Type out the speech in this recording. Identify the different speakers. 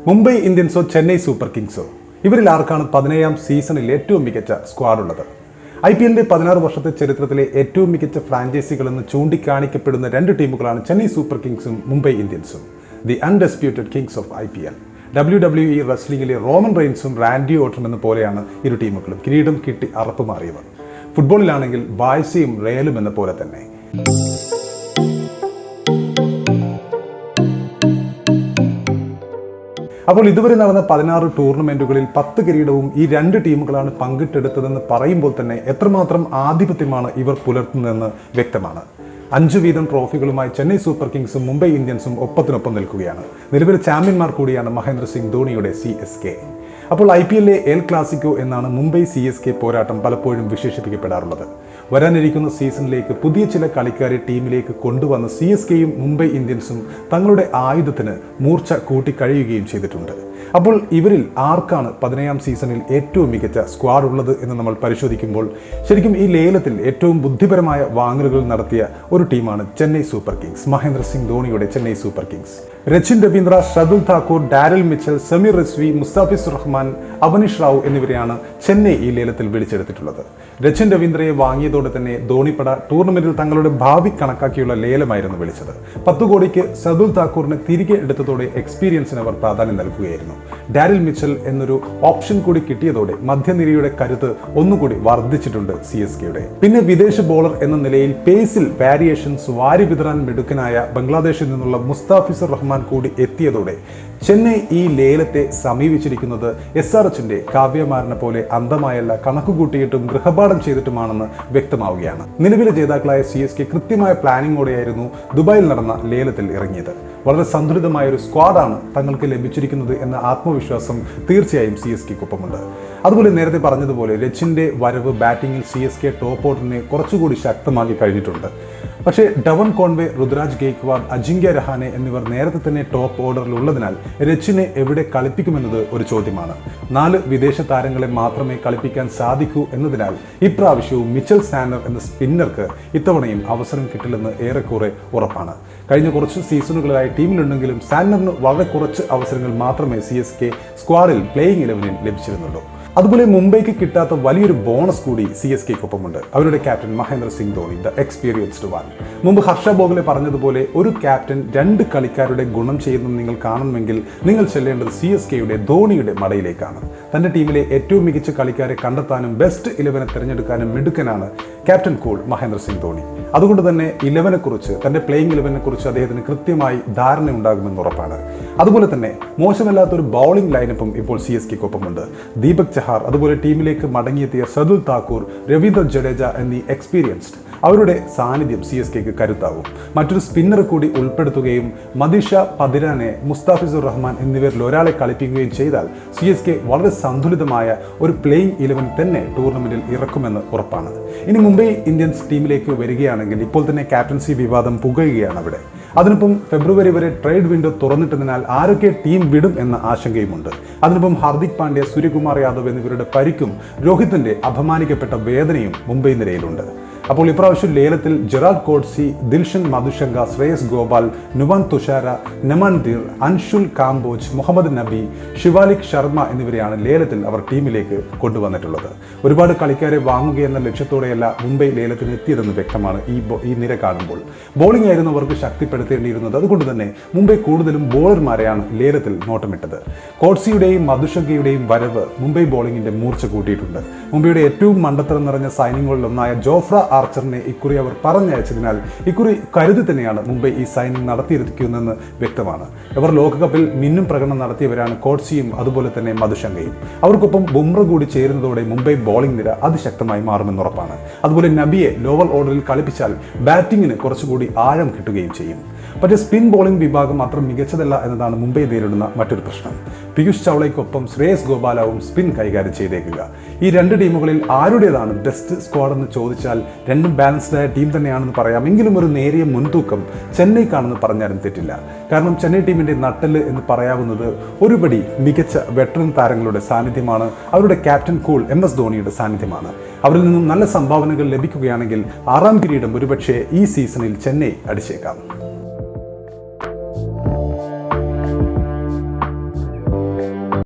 Speaker 1: Mumbai ഇന്ത്യൻസോ Chennai super കിങ്സോ, ഇവരിൽ ആർക്കാണ് 17ാം സീസണിൽ ഏറ്റവും മികച്ച സ്ക്വാഡ് ഉള്ളത്? IPLന്റെ 16 വർഷത്തെ ചരിത്രത്തിലെ ഏറ്റവും മികച്ച ഫ്രാഞ്ചൈസികളെന്ന് ചൂണ്ടിക്കാണിക്കപ്പെടുന്ന രണ്ട് ടീമുകളാണ് ചെന്നൈ സൂപ്പർ കിങ്സും മുംബൈ ഇന്ത്യൻസും, the undisputed kings of IPL. WWE റെസ്ലിംഗിലെ റോമൻ റെയിൻസും റാൻഡി ഓർട്ടനും എന്ന പോലെയാണ് ഇരു ടീമുകളും കിരീടം കിട്ടി അറപ്പുമാറിയവർ. ഫുട്ബോളിലാണെങ്കിൽ ബാഴ്സയും റയലും എന്ന പോലെ തന്നെ. അപ്പോൾ ഇതുവരെ നടന്ന 16 ടൂർണമെന്റുകളിൽ 10 കിരീടവും ഈ രണ്ട് ടീമുകളാണ് പങ്കിട്ടെടുത്തതെന്ന് പറയുമ്പോൾ തന്നെ എത്രമാത്രം ആധിപത്യമാണ് ഇവർ പുലർത്തുന്നതെന്ന് വ്യക്തമാണ്. 5 വീതം ട്രോഫികളുമായി ചെന്നൈ സൂപ്പർ കിങ്സും മുംബൈ ഇന്ത്യൻസും ഒപ്പത്തിനൊപ്പം നിൽക്കുകയാണ്. നിലവിലെ ചാമ്പ്യന്മാർ കൂടിയാണ് മഹേന്ദ്ര സിംഗ് ധോണിയുടെ CSK. അപ്പോൾ IPLലെ എൽ ക്ലാസിക്കോ എന്നാണ് മുംബൈ CSK പോരാട്ടം പലപ്പോഴും വിശേഷിപ്പിക്കപ്പെടാറുള്ളത്. വരാനിരിക്കുന്ന സീസണിലേക്ക് പുതിയ ചില കളിക്കാരെ ടീമിലേക്ക് കൊണ്ടുവന്ന് CSKയും മുംബൈ ഇന്ത്യൻസും തങ്ങളുടെ ആയുധത്തിന് മൂർച്ച കൂട്ടിക്കഴിയുകയും ചെയ്തിട്ടുണ്ട്. അപ്പോൾ ഇവരിൽ ആർക്കാണ് 17ാം സീസണിൽ ഏറ്റവും മികച്ച സ്ക്വാഡ് ഉള്ളത് എന്ന് നമ്മൾ പരിശോധിക്കുമ്പോൾ ശരിക്കും ഈ ലേലത്തിൽ ഏറ്റവും ബുദ്ധിപരമായ വാങ്ങലുകൾ നടത്തിയ ഒരു ടീമാണ് ചെന്നൈ സൂപ്പർ കിങ്സ്, മഹേന്ദ്ര സിംഗ് ധോണിയുടെ Chennai Super Kings. Rachin Ravindra, Shardul Thakur, Daryl Mitchell, Sameer Rizvi, Mustafizur Rahman, Avanish Rao എന്നിവരെയാണ് ചെന്നൈ ഈ ലേലത്തിൽ വിളിച്ചെടുത്തിട്ടുള്ളത്. രച്ചിൻ രവീന്ദ്രയെ വാങ്ങിയതോടെ തന്നെ ധോണിപ്പട ടൂർണമെന്റിൽ തങ്ങളുടെ ഭാവി കണക്കാക്കിയുള്ള ലേലമായിരുന്നു വിളിച്ചത്. 10 കോടിക്ക് ഷർദുൽ താക്കൂറിനെ തിരികെ എടുത്തതോടെ എക്സ്പീരിയൻസിന് അവർ പ്രാധാന്യം നൽകുകയായിരുന്നു. ഡാരൽ മിച്ചൽ എന്നൊരു ഓപ്ഷൻ കൂടി കിട്ടിയതോടെ മധ്യനിരയുടെ കരുത്ത് ഒന്നുകൂടി വർദ്ധിച്ചിട്ടുണ്ട് CSKയുടെ. പിന്നെ വിദേശ ബോളർ എന്ന നിലയിൽ പേസിൽ വാരിയേഷൻസ് വാരി വിതറാൻ മിടുക്കനായ ബംഗ്ലാദേശിൽ നിന്നുള്ള മുസ്താഫിസുർ റഹ്മാൻ കൂടി എത്തിയതോടെ ചെന്നൈ ഈ ലേലത്തെ സമീപിച്ചിരിക്കുന്നത് SRHന്റെ കാവ്യമാരനെ പോലെ അന്ധമായല്ല, കണക്കുകൂട്ടിയിട്ടും ഗൃഹപാഠം ചെയ്തിട്ടുമാണെന്ന് വ്യക്തമാവുകയാണ്. നിലവിലെ ജേതാക്കളായ CSK കൃത്യമായ പ്ലാനിങ്ങോടെയായിരുന്നു ദുബായിൽ നടന്ന ലേലത്തിൽ ഇറങ്ങിയത്. വളരെ സന്തുലിതമായ ഒരു സ്ക്വാഡാണ് തങ്ങൾക്ക് ലഭിച്ചിരിക്കുന്നത് എന്ന ആത്മവിശ്വാസം തീർച്ചയായും CSKക്കൊപ്പമുണ്ട്. അതുപോലെ നേരത്തെ പറഞ്ഞതുപോലെ രച്ചിന്റെ വരവ് ബാറ്റിംഗിൽ CSK ടോപ്പ് ഓർഡറിനെ കുറച്ചുകൂടി ശക്തമാക്കി കഴിഞ്ഞിട്ടുണ്ട്. പക്ഷേ ഡവൻ കോൺവേ, ഋതുരാജ് ഗെയ്ക്വാഡ്, അജിങ്ക്യ രഹാനെ എന്നിവർ നേരത്തെ തന്നെ ടോപ്പ് ഓർഡറിൽ ഉള്ളതിനാൽ രച്ചിനെ എവിടെ കളിപ്പിക്കുമെന്നത് ഒരു ചോദ്യമാണ്. 4 വിദേശ താരങ്ങളെ മാത്രമേ കളിപ്പിക്കാൻ സാധിക്കൂ എന്നതിനാൽ ഇപ്രാവശ്യവും മിച്ചൽ സാൻഡർ എന്ന സ്പിന്നർക്ക് ഇത്തവണയും അവസരം കിട്ടില്ലെന്ന് ഏറെക്കുറെ ഉറപ്പാണ്. കഴിഞ്ഞ കുറച്ച് സീസണുകളായി ടീമിലുണ്ടെങ്കിലും സാൻഡറിന് വളരെ കുറച്ച് അവസരങ്ങൾ മാത്രമേ CSK സ്ക്വാഡിൽ പ്ലേയിങ് 11-ൽ ലഭിച്ചിരുന്നുള്ളൂ. അതുപോലെ മുംബൈക്ക് കിട്ടാത്ത വലിയൊരു ബോണസ് കൂടി CSKക്കൊപ്പമുണ്ട്. അവരുടെ captain Mahendra Singh Dhoni, the experienced one. മുമ്പ് ഹർഷ ബോഗ്ലെ പറഞ്ഞതുപോലെ ഒരു ക്യാപ്റ്റൻ 2 കളിക്കാരുടെ ഗുണം ചെയ്യുന്നത് നിങ്ങൾ കാണണമെങ്കിൽ നിങ്ങൾ ചെല്ലേണ്ടത് CSKയുടെ ധോണിയുടെ മടയിലേക്കാണ്. തന്റെ ടീമിലെ ഏറ്റവും മികച്ച കളിക്കാരെ കണ്ടെത്താനും ബെസ്റ്റ് 11 തിരഞ്ഞെടുക്കാനും മിടുക്കനാണ് ക്യാപ്റ്റൻ കൂൾ മഹേന്ദ്ര സിംഗ് ധോണി. അതുകൊണ്ട് തന്നെ 11 കുറിച്ച്, തന്റെ പ്ലേയിങ് 11 കുറിച്ച് അദ്ദേഹത്തിന് കൃത്യമായി ധാരണ ഉണ്ടാകുമെന്ന് ഉറപ്പാണ്. അതുപോലെ തന്നെ മോശമല്ലാത്തൊരു ബൗളിംഗ് ലൈനപ്പും ഇപ്പോൾ CSKക്കൊപ്പമുണ്ട്. ദീപക് ചഹാർ, അതുപോലെ ടീമിലേക്ക് മടങ്ങിയെത്തിയ ഷർദുൽ താക്കൂർ, രവീന്ദ്ര ജഡേജ എന്നീ എക്സ്പീരിയൻസ്ഡ് അവരുടെ സാന്നിധ്യം CSKക്ക് കരുത്താവും. മറ്റൊരു സ്പിന്നർ കൂടി ഉൾപ്പെടുത്തുകയും മദീഷ പതിരാനെ, മുസ്താഫിസുർ റഹ്മാൻ എന്നിവരിൽ ഒരാളെ കളിപ്പിക്കുകയും ചെയ്താൽ CSK വളരെ സന്തുലിതമായ ഒരു പ്ലേയിങ് 11 തന്നെ ടൂർണമെന്റിൽ ഇറക്കുമെന്ന് ഉറപ്പാണ്. ഇനി മുംബൈ ഇന്ത്യൻസ് ടീമിലേക്ക് വരികയാണെങ്കിൽ ഇപ്പോൾ തന്നെ ക്യാപ്റ്റൻസി വിവാദം പുകയുകയാണ് അവിടെ. അതിനൊപ്പം ഫെബ്രുവരി വരെ ട്രേഡ് വിൻഡോ തുറന്നിട്ടതിനാൽ ആരൊക്കെ ടീം വിടും എന്ന ആശങ്കയുമുണ്ട്. അതിനൊപ്പം ഹാർദിക് പാണ്ഡ്യ, സൂര്യകുമാർ യാദവ് എന്നിവരുടെ പരിക്കും രോഹിത്തിന്റെ അപമാനിക്കപ്പെട്ട വേദനയും മുംബൈ നിരയിലുണ്ട്. അപ്പോൾ ഇപ്രാവശ്യം ലേലത്തിൽ ജെറാഡ് കോഡ്സി, ദിൽഷൻ മധുശങ്ക, ശ്രേയസ് ഗോപാൽ, നുവാൻ തുഷാര, നമൻദീർ, അൻഷുൽ കാംബോജ്, മുഹമ്മദ് നബി, ശിവാലിക് ശർമ്മ എന്നിവരെയാണ് ലേലത്തിൽ അവർ ടീമിലേക്ക് കൊണ്ടുവന്നിട്ടുള്ളത്. ഒരുപാട് കളിക്കാരെ വാങ്ങുകയെന്ന ലക്ഷ്യത്തോടെയല്ല മുംബൈ ലേലത്തിന് എത്തിയതെന്ന് വ്യക്തമാണ് ഈ നിര കാണുമ്പോൾ. ബോളിംഗ് ആയിരുന്നു അവർക്ക് ശക്തിപ്പെടുത്തേണ്ടിയിരുന്നത്. അതുകൊണ്ട് തന്നെ മുംബൈ കൂടുതലും ബോളർമാരെയാണ് ലേലത്തിൽ നോട്ടമിട്ടത്. കോഡ്സിയുടെയും മധുശങ്കയുടെയും വരവ് മുംബൈ ബോളിംഗിന്റെ മൂർച്ച കൂട്ടിയിട്ടുണ്ട്. മുംബൈയുടെ ഏറ്റവും മണ്ടത്തരം നിറഞ്ഞ സൈനിങ്ങുകളിലൊന്നായ ജോഫ്ര ആർച്ചറിനെ ഇക്കുറി അവർ പറഞ്ഞയച്ചതിനാൽ ഇക്കുറി കരുതി തന്നെയാണ് മുംബൈ ഈ സൈനിങ് നടത്തിയിരിക്കുന്നതെന്ന് വ്യക്തമാണ്. ഇവർ ലോകകപ്പിൽ മിന്നും പ്രകടനം നടത്തിയവരാണ് കോഡ്സിയും അതുപോലെ തന്നെ മധുശങ്കയും. അവർക്കൊപ്പം ബുംറ കൂടി ചേരുന്നതോടെ മുംബൈ ബോളിംഗ് നിര അതിശക്തമായി മാറുമെന്നുറപ്പാണ്. അതുപോലെ നബിയെ ലോവർ ഓർഡറിൽ കളിപ്പിച്ചാൽ ബാറ്റിങ്ങിന് കുറച്ചുകൂടി ആഴം കിട്ടുകയും ചെയ്യും. പക്ഷേ സ്പിൻ ബോളിംഗ് വിഭാഗം അത്ര മികച്ചതല്ല എന്നതാണ് മുംബൈ നേരിടുന്ന മറ്റൊരു പ്രശ്നം. പീയൂഷ് ചൗളയ്ക്കൊപ്പം ശ്രേയസ് ഗോപാലാവും സ്പിൻ കൈകാര്യം ചെയ്തേക്കുക. ഈ 2 ടീമുകളിൽ ആരുടേതാണ് ബെസ്റ്റ് സ്ക്വാഡ് എന്ന് ചോദിച്ചാൽ രണ്ടും ബാലൻസ്ഡായ ടീം തന്നെയാണെന്ന് പറയാം. എങ്കിലും ഒരു നേരിയ മുൻതൂക്കം ചെന്നൈക്കാണെന്ന് പറഞ്ഞാലും തെറ്റില്ല. കാരണം ചെന്നൈ ടീമിന്റെ നട്ടെല്ല് എന്ന് പറയാവുന്നത് ഒരുപടി മികച്ച വെറ്ററൻ താരങ്ങളുടെ സാന്നിധ്യമാണ്. അവരുടെ ക്യാപ്റ്റൻ കൂൾ MS ധോണിയുടെ സാന്നിധ്യമാണ്. അവരിൽ നിന്നും നല്ല സംഭാവനകൾ ലഭിക്കുകയാണെങ്കിൽ 6ാം കിരീടം ഒരുപക്ഷെ ഈ സീസണിൽ ചെന്നൈ അടിച്ചേക്കാം.